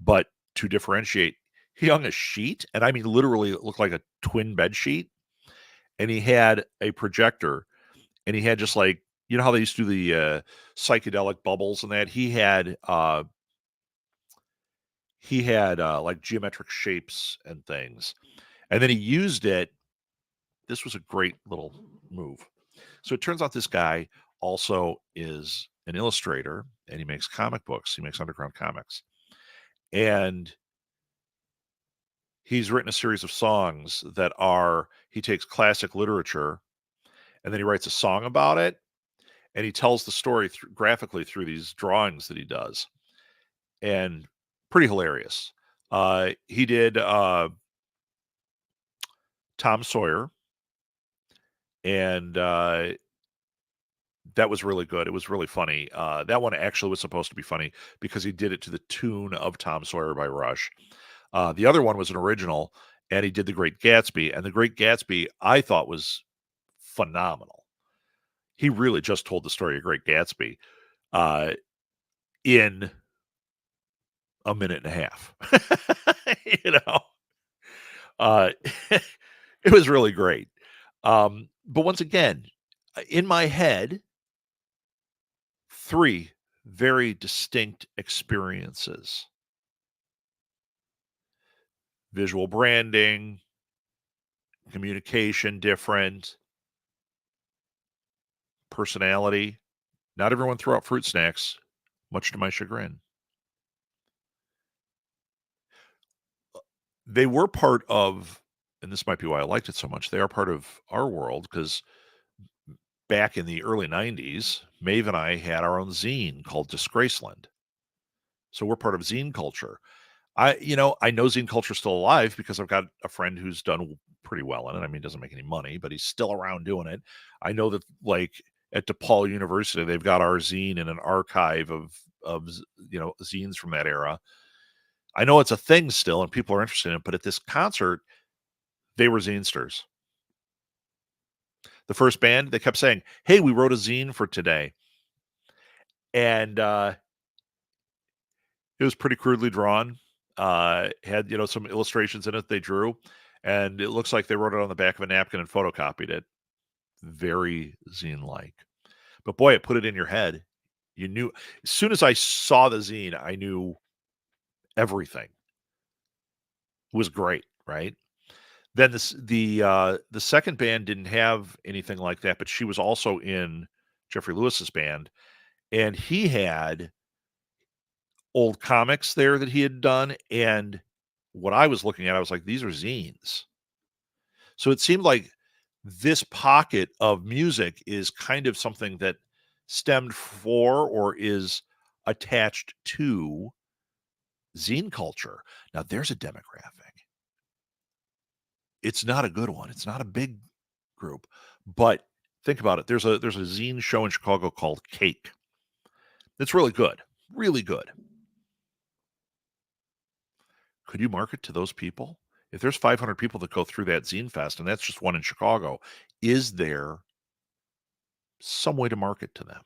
but to differentiate, he hung a sheet, and I mean literally it looked like a twin bed sheet, and he had a projector, and he had just like, you know how they used to do the psychedelic bubbles and that. He had like geometric shapes and things, and then he used it. This was a great little move. So it turns out this guy also is an illustrator, and he makes comic books. He makes underground comics, and he's written a series of songs that are, he takes classic literature and then he writes a song about it, and he tells the story graphically through these drawings that he does, and pretty hilarious. He did Tom Sawyer, and that was really good. It was really funny. That one actually was supposed to be funny because he did it to the tune of Tom Sawyer by Rush. The other one was an original, and he did The Great Gatsby, and The Great Gatsby I thought was phenomenal. He really just told the story of Great Gatsby in a minute and a half. you know, uh, it was really great. But once again, in my head, three very distinct experiences: visual branding, communication different, personality. Not everyone threw out fruit snacks, much to my chagrin. They were part of, and this might be why I liked it so much, they are part of our world because back in the early 90s, Maeve and I had our own zine called Disgraceland. So we're part of zine culture. I know zine culture is still alive because I've got a friend who's done pretty well in it. I mean, he doesn't make any money, but he's still around doing it. I know that like at DePaul University, they've got our zine in an archive of zines from that era. I know it's a thing still and people are interested in it, but at this concert, they were zinesters. The first band, they kept saying, "Hey, we wrote a zine for today." And it was pretty crudely drawn. Had some illustrations in it they drew, and it looks like they wrote it on the back of a napkin and photocopied it. Very zine-like. But boy, it put it in your head. You knew as soon as I saw the zine, I knew everything. It was great, right? Then the second band didn't have anything like that, but she was also in Jeffrey Lewis's band, and he had old comics there that he had done, and what I was looking at, I was like, these are zines. So it seemed like this pocket of music is kind of something that stemmed for or is attached to zine culture. Now there's a demographic. It's not a good one. It's not a big group, but think about it. There's a zine show in Chicago called Cake. It's really good. Really good. Could you market to those people? If there's 500 people that go through that zine fest, and that's just one in Chicago, is there some way to market to them?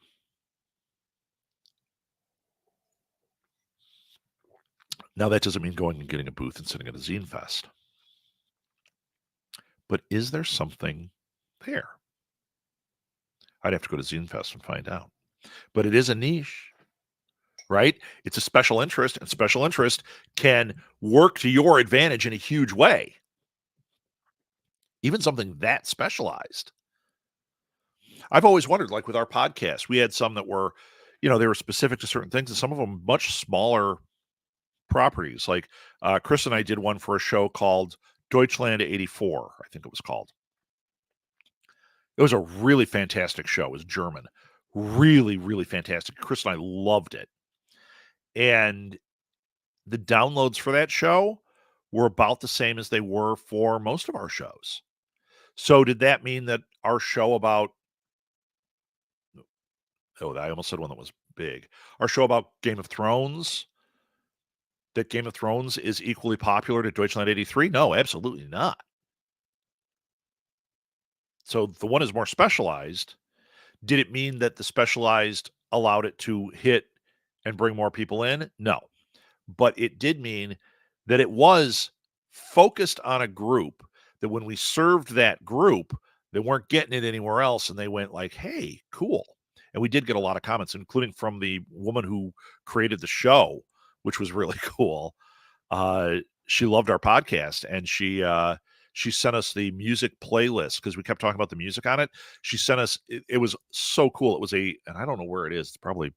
Now, that doesn't mean going and getting a booth and sitting at a zine fest, but is there something there? I'd have to go to Zine Fest and find out. But it is a niche, right? It's a special interest, and special interest can work to your advantage in a huge way. Even something that specialized. I've always wondered, like with our podcast, we had some that were, they were specific to certain things, and some of them much smaller properties. Like Chris and I did one for a show called Deutschland 84, I think it was called. It was a really fantastic show. It was German. Really, really fantastic. Chris and I loved it. And the downloads for that show were about the same as they were for most of our shows. So did that mean that our show about I almost said one that was big. Our show about Game of Thrones, that Game of Thrones is equally popular to Deutschland 83? No, absolutely not. So the one is more specialized. Did it mean that the specialized allowed it to hit and bring more people in? No. But it did mean that it was focused on a group that when we served that group, they weren't getting it anywhere else. And they went like, hey, cool. And we did get a lot of comments, including from the woman who created the show, which was really cool. She loved our podcast, and she sent us the music playlist because we kept talking about the music on it. She sent us it was so cool. It was and I don't know where it is. It's probably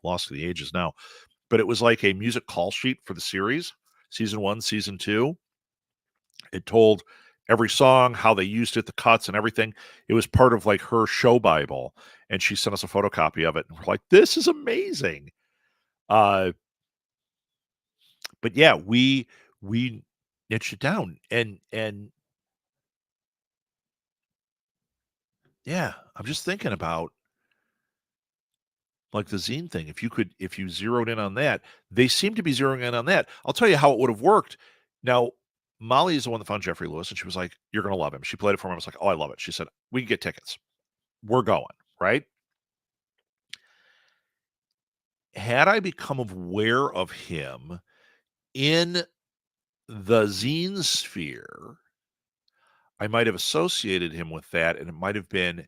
lost to the ages now, but it was like a music call sheet for the series, season 1, season 2. It told every song, how they used it, the cuts and everything. It was part of like her show Bible, and she sent us a photocopy of it, and we're like, this is amazing. But yeah, we niche it down, and yeah, I'm just thinking about like the zine thing. If you zeroed in on that, they seem to be zeroing in on that. I'll tell you how it would have worked. Now, Molly is the one that found Jeffrey Lewis, and she was like, "You're gonna love him." She played it for me. I was like, "Oh, I love it." She said, "We can get tickets. We're going." Right? Had I become aware of him in the zine sphere, I might have associated him with that, and it might have been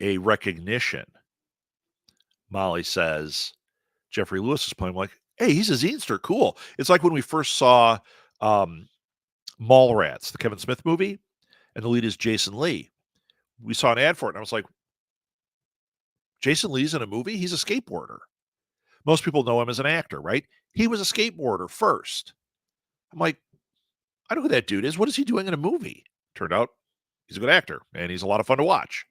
a recognition. Molly says, Jeffrey Lewis is playing. I'm like, hey, he's a zinester. Cool. It's like when we first saw um, Mallrats, the Kevin Smith movie, and the lead is Jason Lee. We saw an ad for it, and I was like, Jason Lee's in a movie? He's a skateboarder. Most people know him as an actor, right? He was a skateboarder first. I'm like, I know who that dude is. What is he doing in a movie? Turned out he's a good actor, and he's a lot of fun to watch.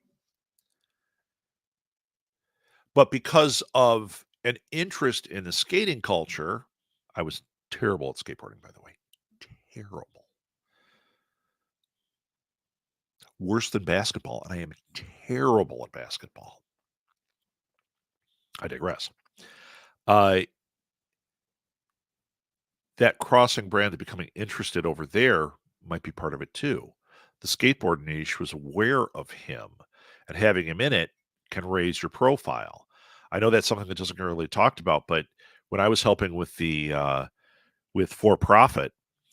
But because of an interest in the skating culture, I was terrible at skateboarding, by the way. Terrible. Worse than basketball, and I am terrible at basketball. I digress. That crossing brand and becoming interested over there might be part of it too. The skateboard niche was aware of him, and having him in it can raise your profile. I know that's something that doesn't get really talked about, but when I was helping with the with For Profit,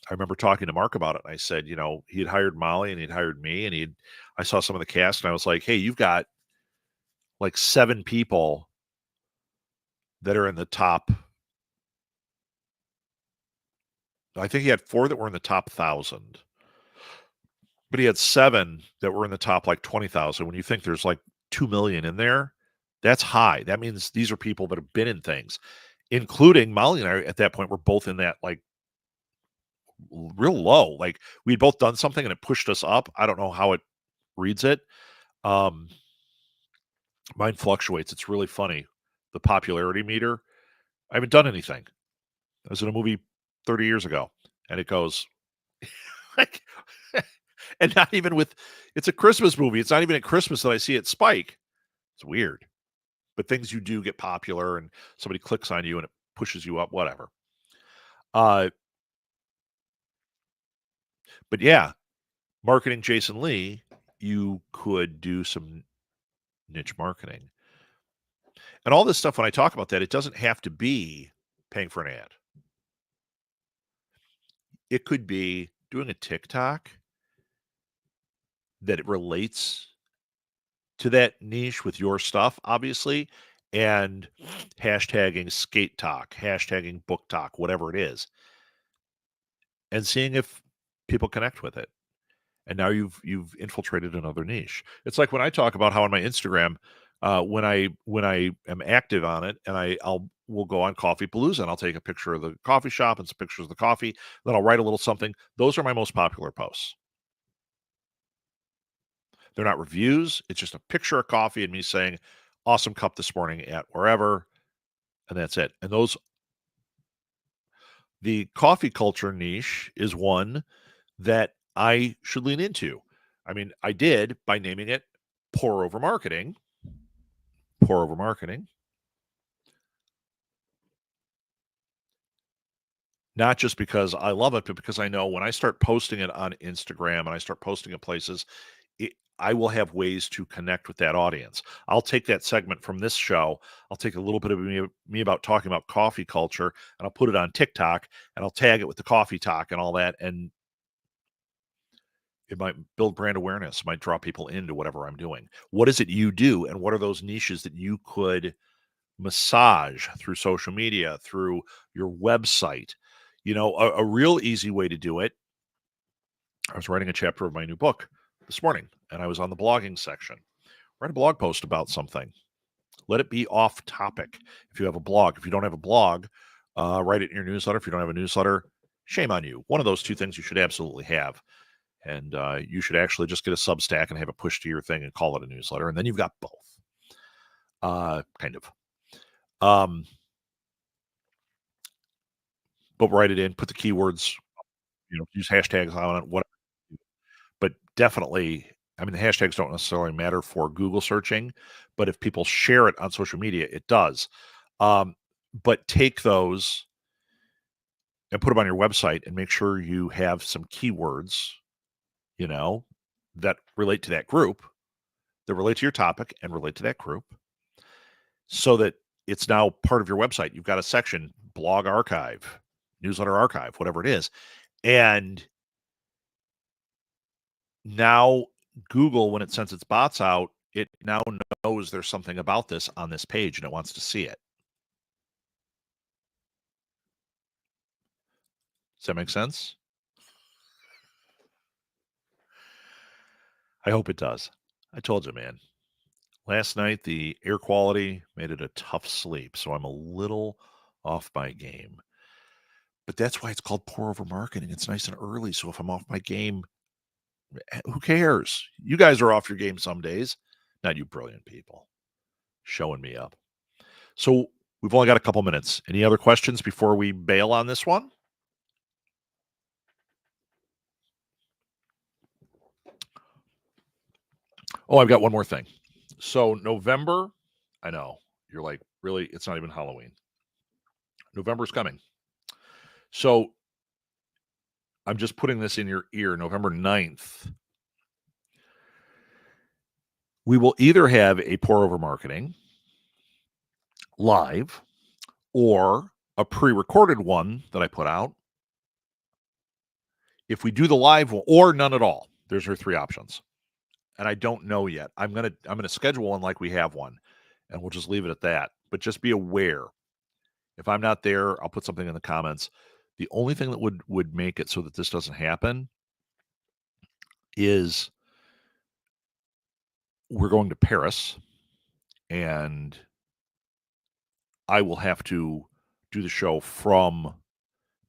I remember talking to Mark about it, and I said, you know, he had hired Molly and he'd hired me, and I saw some of the cast, and I was like, hey, you've got like 7 people that are in the top. I think he had 4 that were in the top 1,000, but he had 7 that were in the top like 20,000. When you think there's like 2 million in there, that's high. That means these are people that have been in things, including Molly and I at that point were both in that like real low. Like we'd both done something and it pushed us up. I don't know how it reads it. Um, Mine fluctuates. It's really funny. The popularity meter. I haven't done anything. I was in a movie 30 years ago, and it goes like, and not even with. It's a Christmas movie. It's not even at Christmas that I see it spike. It's weird, but things you do get popular, and somebody clicks on you, and it pushes you up. Whatever. Uh, but yeah, marketing Jason Lee, you could do some niche marketing, and all this stuff. When I talk about that, it doesn't have to be paying for an ad. It could be doing a TikTok that it relates to that niche with your stuff, obviously, and hashtagging skate talk, hashtagging book talk, whatever it is, and seeing if people connect with it. And now you've infiltrated another niche. It's like when I talk about how on my Instagram, when I am active on it, and I'll we'll go on Coffee Palooza and I'll take a picture of the coffee shop and some pictures of the coffee. Then I'll write a little something. Those are my most popular posts. They're not reviews. It's just a picture of coffee and me saying, awesome cup this morning at wherever. And that's it. And the coffee culture niche is one that I should lean into. I mean, I did by naming it Pour Over Marketing. Pour Over Marketing. Not just because I love it, but because I know when I start posting it on Instagram and I start posting it places, I will have ways to connect with that audience. I'll take that segment from this show. I'll take a little bit of me about talking about coffee culture, and I'll put it on TikTok, and I'll tag it with the coffee talk and all that, and it might build brand awareness, might draw people into whatever I'm doing. What is it you do, and what are those niches that you could massage through social media, through your website? You know, a real easy way to do it. I was writing a chapter of my new book this morning, and I was on the blogging section. Write a blog post about something. Let it be off topic. If you have a blog, if you don't have a blog, write it in your newsletter. If you don't have a newsletter, shame on you. One of those two things you should absolutely have. And you should actually just get a Substack and have it pushed to your thing and call it a newsletter. And then you've got both. Kind of. But write it in, put the keywords, use hashtags on it, whatever. But definitely, I mean, the hashtags don't necessarily matter for Google searching, but if people share it on social media, it does. But take those and put them on your website and make sure you have some keywords, that relate to that group, that relate to your topic and relate to that group, so that it's now part of your website. You've got a section, blog archive, newsletter archive, whatever it is. And now Google, when it sends its bots out, it now knows there's something about this on this page and it wants to see it. Does that make sense? I hope it does. I told you, man. Last night, the air quality made it a tough sleep, so I'm a little off my game. But that's why it's called pour over marketing. It's nice and early, so if I'm off my game, who cares? You guys are off your game some days. Not you brilliant people. Showing me up. So we've only got a couple minutes. Any other questions before we bail on this one? Oh, I've got one more thing. So November, I know, you're like, really? It's not even Halloween. November's coming. So I'm just putting this in your ear, November 9th. We will either have a pour over marketing live or a pre-recorded one that I put out. If we do the live one, or none at all, there's your three options. And I don't know yet. I'm gonna schedule one like we have one, and we'll just leave it at that. But just be aware, if I'm not there, I'll put something in the comments. The only thing that would make it so that this doesn't happen is we're going to Paris, and I will have to do the show from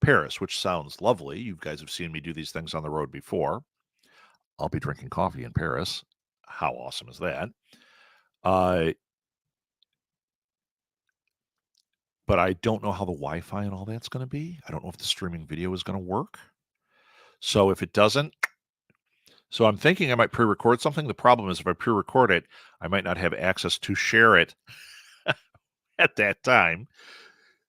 Paris, which sounds lovely. You guys have seen me do these things on the road before. I'll be drinking coffee in Paris. How awesome is that? But I don't know how the Wi-Fi and all that's going to be. I don't know if the streaming video is going to work. So if it doesn't, so I'm thinking I might pre-record something. The problem is if I pre-record it, I might not have access to share it at that time.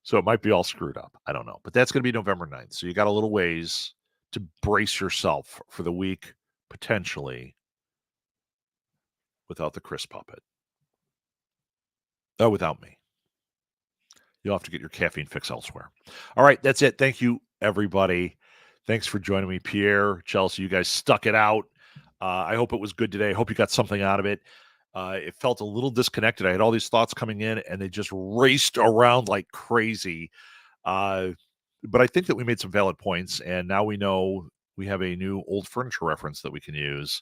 So it might be all screwed up. I don't know. But that's going to be November 9th. So you got a little ways to brace yourself for the week, potentially, without the Chris puppet. Oh, without me. You'll have to get your caffeine fix elsewhere. All right, that's it. Thank you, everybody. Thanks for joining me, Pierre, Chelsea. You guys stuck it out. I hope it was good today. I hope you got something out of it. It felt a little disconnected. I had all these thoughts coming in, and they just raced around like crazy. But I think that we made some valid points, and now we know we have a new old furniture reference that we can use.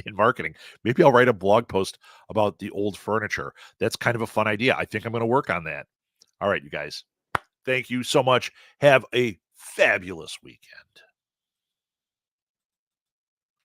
in marketing. Maybe I'll write a blog post about the old furniture. That's kind of a fun idea. I think I'm going to work on that. All right, you guys. Thank you so much. Have a fabulous weekend.